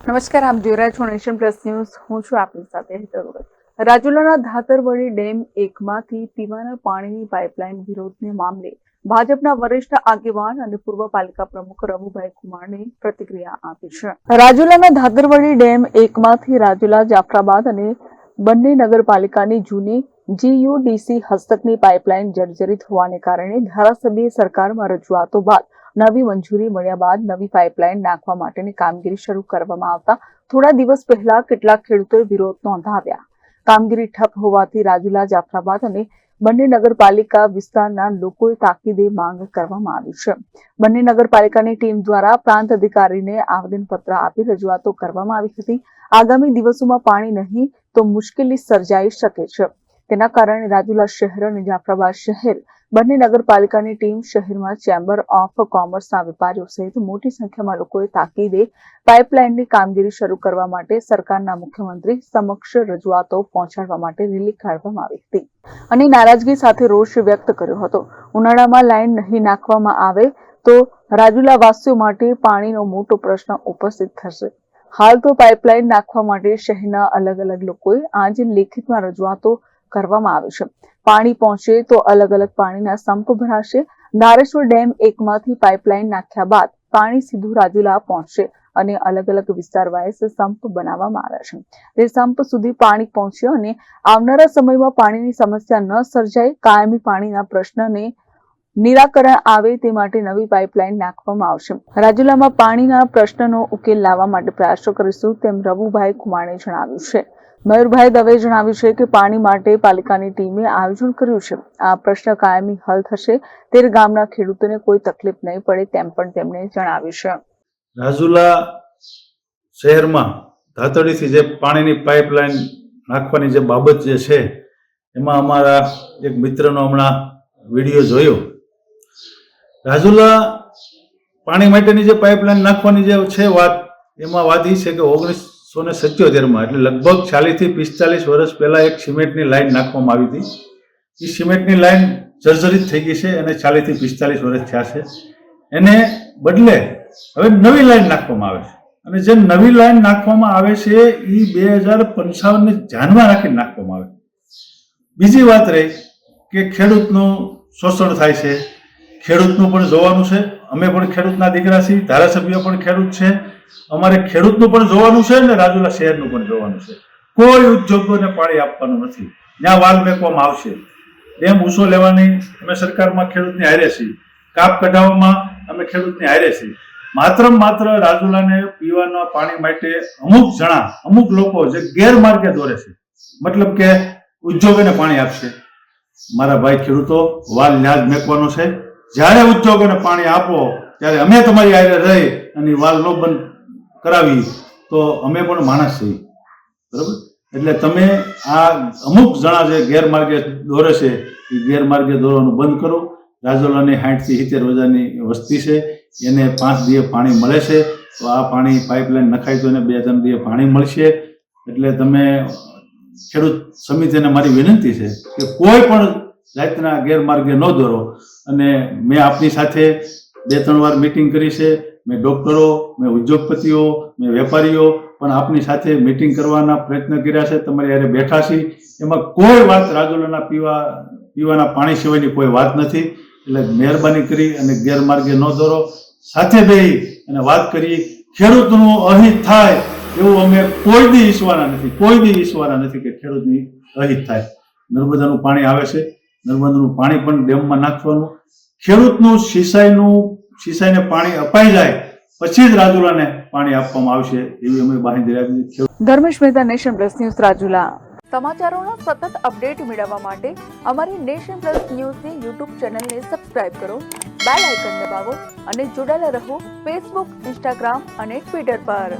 નમસ્કાર, આપ જોઈ રહ્યા છો નેશન પ્લસ ન્યૂઝ. હું છું આપની સાથે હેતલ ભગત. રાજુલાના ધાતરવડી ડેમ 1માંથી પીવાના પાણીની પાઇપલાઇન વિરોધને મામલે ભાજપના વરિષ્ઠ આગેવાન અને પૂર્વ પાલિકા પ્રમુખ રવુભાઈ કુમારની પ્રતિક્રિયા આપી છે. રાજુલાના ધાતરવડી ડેમ 1માંથી રાજુલા, જાફરાબાદ અને બંને નગરપાલિકાની જૂની GUDC હસ્તકની પાઇપલાઇન જર્જરિત હોવાને કારણે ધારાસભ્ય સરકારમાં રજૂઆતો બાદ નવી મંજૂરી મળ્યા બાદ નવી પાઇપલાઇન નાખવા માટેની કામગીરી શરૂ કરવામાં આવતા થોડા દિવસ પહેલા કેટલાક ખેડૂતોએ વિરોધ નોંધાવ્યા. કામગીરી ઠપ હોવાથી રાજુલા, જાફરાબાદ અને બંને નગરપાલિકા વિસ્તારના લોકોએ તાકીદે માંગ કરવામાં આવી છે. બંને નગરપાલિકાની ટીમ દ્વારા પ્રાંત અધિકારીને આવેદનપત્ર આપી રજૂઆતો કરવામાં આવી હતી. આગામી દિવસોમાં પાણી નહીં તો મુશ્કેલી સર્જાઈ શકે છે. તેના કારણે રાજુલા શહેર અને જાફરાબાદ શહેર બંને નગરપાલિકાની ટીમ શહેરમાં ચેમ્બર ઓફ કોમર્સના વેપારીઓ સહિત મોટી સંખ્યામાં લોકોએ તાકીદે પાઇપલાઇનની કામગીરી શરૂ કરવા માટે સરકારના મુખ્યમંત્રી સમક્ષ રજૂઆતો પહોંચાડવા માટે રેલી કાઢવામાં આવી હતી અને નારાજગી સાથે રોષ વ્યક્ત કર્યો હતો. ઉનાળામાં લાઇન નહીં નાખવામાં આવે તો રાજુલાવાસીઓ માટે પાણીનો મોટો પ્રશ્ન ઉપસ્થિત થશે. હાલ તો પાઇપલાઇન નાખવા માટે શહેરના અલગ અલગ લોકોએ આજે લેખિતમાં રજૂઆતો કરવામાં આવી છે. પાણી પહોંચે તો અલગ અલગ પાણીના સંપ ભરાશે. ધારેશ્વર ડેમ 1માંથી પાઇપલાઇન નાખ્યા બાદ પાણી સીધું રાજુલા પહોંચશે અને અલગ અલગ વિસ્તાર વાઇઝ સંપ બનાવવામાં આવ્યા છે. તે સંપ સુધી પાણી પહોંચે અને આવનારા સમયમાં પાણીની સમસ્યા ન સર્જાય, કાયમી પાણીના પ્રશ્નને નિરાકરણ આવે તે માટે નવી પાઇપલાઇન નાખવામાં આવશે. રાજુલામાં પાણીના પ્રશ્નનો ઉકેલ લાવવા માટે પ્રયાસો કરીશું તેમ રવુભાઈ કુમારે જણાવ્યું છે. મયુરભાઈ દવેએ જણાવ્યું છે કે પાણી માટે પાલિકાની ટીમે આયોજન કર્યું છે. આ પ્રશ્ન કાયમી હલ થશે ત્યારે ગામના ખેડૂતોને કોઈ તકલીફ નહીં પડે તેમ પણ તેમણે જણાવ્યું છે. રાજુલા શહેરમાં ધાતડીથી જે પાણીની પાઇપલાઇન નાખવાની જે બાબત જે છે એમાં અમારા એક મિત્રનો હમણાં વિડીયો જોયો. રાજુલા પાણી માટેની જે પાઇપલાઇન નાખવાની જે છે વાત, એમાં વાત એ છે કે 1977માં એટલે લગભગ 40 થી 45 વર્ષ પહેલા એક સિમેન્ટની લાઈન નાખવામાં આવી હતી. એ સિમેન્ટની લાઈન જર્જરિત થઈ ગઈ છે અને 40 થી 45 વર્ષ થયા છે. એને બદલે હવે નવી લાઈન નાખવામાં આવે છે અને જે નવી લાઈન નાખવામાં આવે છે એ 2055ને ધ્યાનમાં રાખીને નાખવામાં આવે. બીજી વાત રહી કે ખેડૂતનું શોષણ થાય છે. ખેડૂતનું પણ જોવાનું છે. અમે પણ ખેડૂતના દીકરા છીએ, ધારાસભ્ય પણ ખેડૂત છે. અમારે ખેડૂતનું પણ જોવાનું છે ને રાજુલા શહેરનું પણ જોવાનું છે. કોઈ ઉદ્યોગોને પાણી આપવાનું નથી. ત્યાં વાલ મેકવામાં આવશે. ડેમ ઊંચો લેવાની અમે સરકારમાં ખેડૂતની હારે છીએ. કાપ કઢાવવામાં અમે ખેડૂતની હારે છીએ. માત્ર રાજુલાને પીવાના પાણી માટે અમુક લોકો જે ગેરમાર્ગે દોરે છે, મતલબ કે ઉદ્યોગોને પાણી આપશે. મારા ભાઈ ખેડૂતો, વાલ ન્યાજ મેકવાનો છે. જ્યારે ઉદ્યોગોને પાણી આપો ત્યારે અમે તમારી હારે રહી અને વાલ ન બંધ કરાવી તો અમે પણ માણસ છીએ, બરાબર? એટલે તમે આ અમુક જણા જે ગેરમાર્ગે દોરે છે એ ગેરમાર્ગે દોરવાનું બંધ કરો. રાજુલાની 60 થી 70 હજારની વસ્તી છે, એને 5 દિવસ પાણી મળે છે. તો આ પાણી પાઇપલાઇન નખાય તો એને 2-3 દિવસ પાણી મળશે. એટલે તમે ખેડૂત સમિતિને મારી વિનંતી છે કે કોઈ પણ જાતના ગેરમાર્ગે ન દોરો. અને મેં આપની સાથે 2-3 વાર મિટિંગ કરી છે. મેં ડોક્ટરો, મેં ઉદ્યોગપતિઓ, મેં વેપારીઓ પણ આપની સાથે મિટિંગ કરવાના પ્રયત્ન કર્યા છે. તમારી હારે બેઠા છીએ. એમાં કોઈ વાત રાજુલાના પીવાના પાણી સિવાયની કોઈ વાત નથી. એટલે મહેરબાની કરી અને ગેરમાર્ગે ન દોરો. સાથે બેસી અને વાત કરી. ખેડૂતનું અહિત થાય એવું અમે કોઈ દી ઈચ્છવાના નથી કે ખેડૂતની અહિત થાય. નર્મદાનું પાણી આવે છે. નર્મદાનું પાણી પણ ડેમમાં નાખવાનું. ખેડૂતનું સિંચાઈને પાણી અપાઈ જાય પછી જ રાજુલાને પાણી આપવામાં આવશે એવી અમે બાંહેધરી આપી. Dharmesh Mehta, Nation Plus News, Rajula. સમાચારોના સતત અપડેટ મેળવવા માટે અમારી નેશન પ્લસ ન્યૂઝની યુટ્યુબ ચેનલને સબસ્ક્રાઇબ કરો, બેલ આઇકન દબાવો અને જોડાયેલા રહો ફેસબુક, ઇન્સ્ટાગ્રામ અને ટ્વિટર પર.